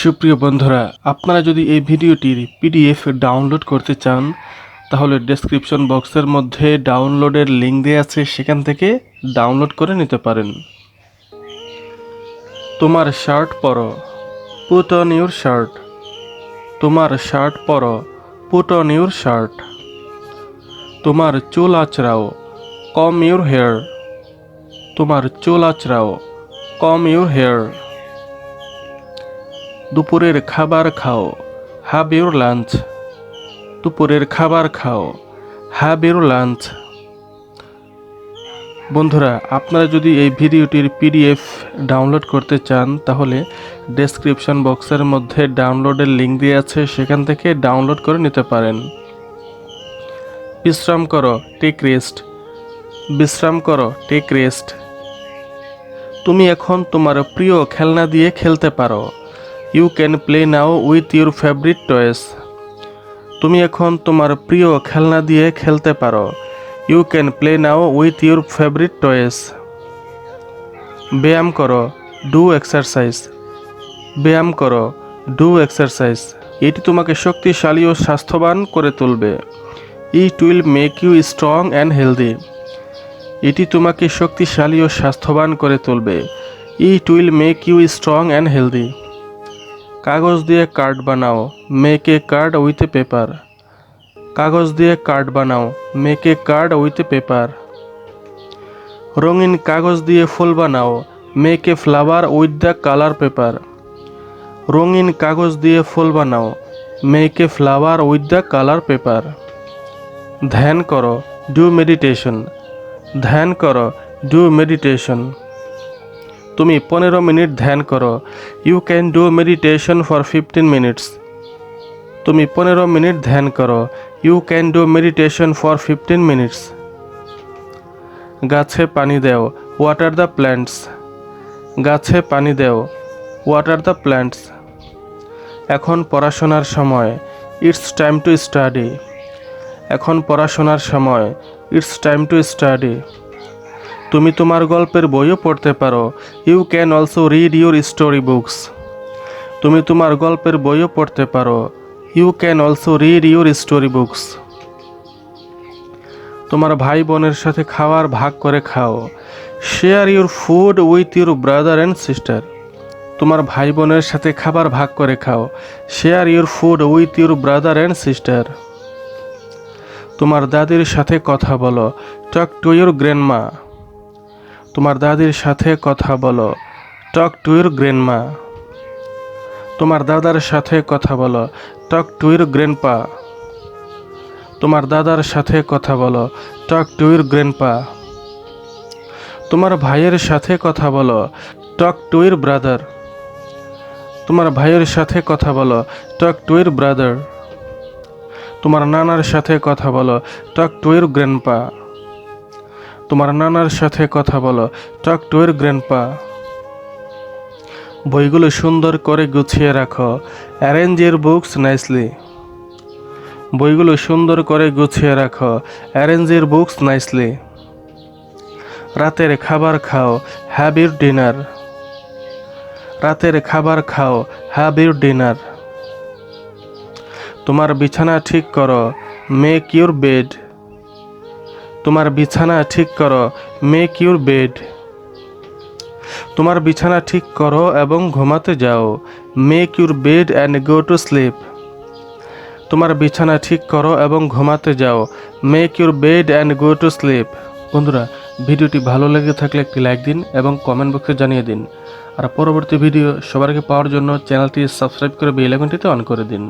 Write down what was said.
সুপ্রিয় বন্ধুরা, আপনারা যদি এই ভিডিওটির পিডিএফ ডাউনলোড করতে চান তাহলে ডেসক্রিপশন বক্সের মধ্যে ডাউনলোডের লিঙ্ক দেওয়া আছে, সেখান থেকে ডাউনলোড করে নিতে পারেন। তোমার শার্ট পরো, পুট অন ইউর শার্ট। তোমার শার্ট পরো, পুট অন ইউর শার্ট। তোমার চুল আঁচড়াও, কম ইউর হেয়ার। তোমার চুল আঁচড়াও, কম ইউর হেয়ার। দুপুরের খাবার খাও, হ্যাভ ইউর লাঞ্চ। দুপুরের খাবার খাও, হ্যাভ ইউর লাঞ্চ। বন্ধুরা, আপনারা যদি এই ভিডিওটির পিডিএফ ডাউনলোড করতে চান তাহলে ডেসক্রিপশন বক্সের মধ্যে ডাউনলোডের লিঙ্ক দেওয়া আছে, সেখান থেকে ডাউনলোড করে নিতে পারেন। বিশ্রাম করো, টেক রেস্ট। বিশ্রাম করো, টেক রেস্ট। তুমি এখন তোমার প্রিয় খেলনা দিয়ে খেলতে পারো। You can play now with your favourite toys. তুমি এখন তোমার প্রিয় খেলনা দিয়ে খেলতে পারো। You can play now with your favourite toys. ব্যায়াম করো, ডু এক্সারসাইজ। ব্যায়াম করো, ডু এক্সারসাইজ। এটি তোমাকে শক্তিশালী ও স্বাস্থ্যবান করে তুলবে। It will make you strong and healthy. এটি তোমাকে শক্তিশালী ও স্বাস্থ্যবান করে তুলবে। It will make you strong and healthy. কাগজ দিয়ে কার্ড বানাও, make a card with a paper. কাগজ দিয়ে কার্ড বানাও, make a card with a paper. রঙিন কাগজ দিয়ে ফুল বানাও, make a flower with the colour paper. রঙিন কাগজ দিয়ে ফুল বানাও, make a flower with the colour paper. ধ্যান করো, ডু মেডিটেশন। ধ্যান করো, ডু মেডিটেশন। তুমি 15 মিনিট ধ্যান করো। You can do meditation for 15 minutes. তুমি 15 মিনিট ধ্যান করো। You can do meditation for 15 minutes. গাছে পানি দাও, ওয়াটার দ্য প্ল্যান্টস। গাছে পানি দাও, ওয়াটার দ্য প্ল্যান্টস। এখন পড়াশোনার সময়, ইটস টাইম টু স্টাডি। এখন পড়াশোনার সময়, ইটস টাইম টু স্টাডি। তুমি তোমার গল্পের বইও পড়তে পারো। You can also read your story books. তুমি তোমার গল্পের বইও পড়তে পারো। You can also read your story books. তোমার ভাই বোনের সাথে খাবার ভাগ করে খাও। Share your food with your brother and sister. তোমার ভাই বোনের সাথে খাবার ভাগ করে খাও। Share your food with your brother and sister. তোমার দাদির সাথে কথা বলো, টক টু ইউর গ্র্যান্ডমা। তোমার দাদির সাথে কথা বলো, টক টু ইউর গ্র্যান্ডমা। তোমার দাদার সাথে কথা বলো, টক টু ইউর গ্র্যান্ডপা। তোমার দাদার সাথে কথা বলো, টক টু ইউর গ্র্যান্ডপা। তোমার ভাইয়ের সাথে কথা বলো, টক টু ইউর ব্রাদার। তোমার ভাইয়ের সাথে কথা বলো, টক টু ইউর ব্রাদার। তোমার নানার সাথে কথা বলো, টক টু ইউর গ্র্যান্ডপা। তোমার নানার সাথে কথা বলো, টক টু ইউর গ্র্যান্ডপা। বইগুলো সুন্দর করে গুছিয়ে রাখো, অ্যারেঞ্জ ইউর বুকস নাইসলি। বইগুলো সুন্দর করে গুছিয়ে রাখো, অ্যারেঞ্জ ইউর বুকস নাইসলি। রাতের খাবার খাও, হ্যাভ ইউর ডিনার। রাতের খাবার খাও, হ্যাভ ইউর ডিনার। তোমার বিছানা ঠিক করো, মেক ইউর বেড। তোমার বিছানা ঠিক করো, মেক ইউর বেড। তোমার বিছানা ঠিক করো এবং ঘুমাতে যাও, make your bed and go to sleep. তোমার বিছানা ঠিক করো এবং ঘুমাতে যাও, make your bed and go to sleep. বন্ধুরা, ভিডিওটি ভালো লেগে থাকলে একটি লাইক দিন এবং কমেন্ট বক্সে জানিয়ে দিন। আর পরবর্তী ভিডিও সবার আগে পাওয়ার জন্য চ্যানেলটি সাবস্ক্রাইব করে বেল আইকনটিতে অন করে দিন।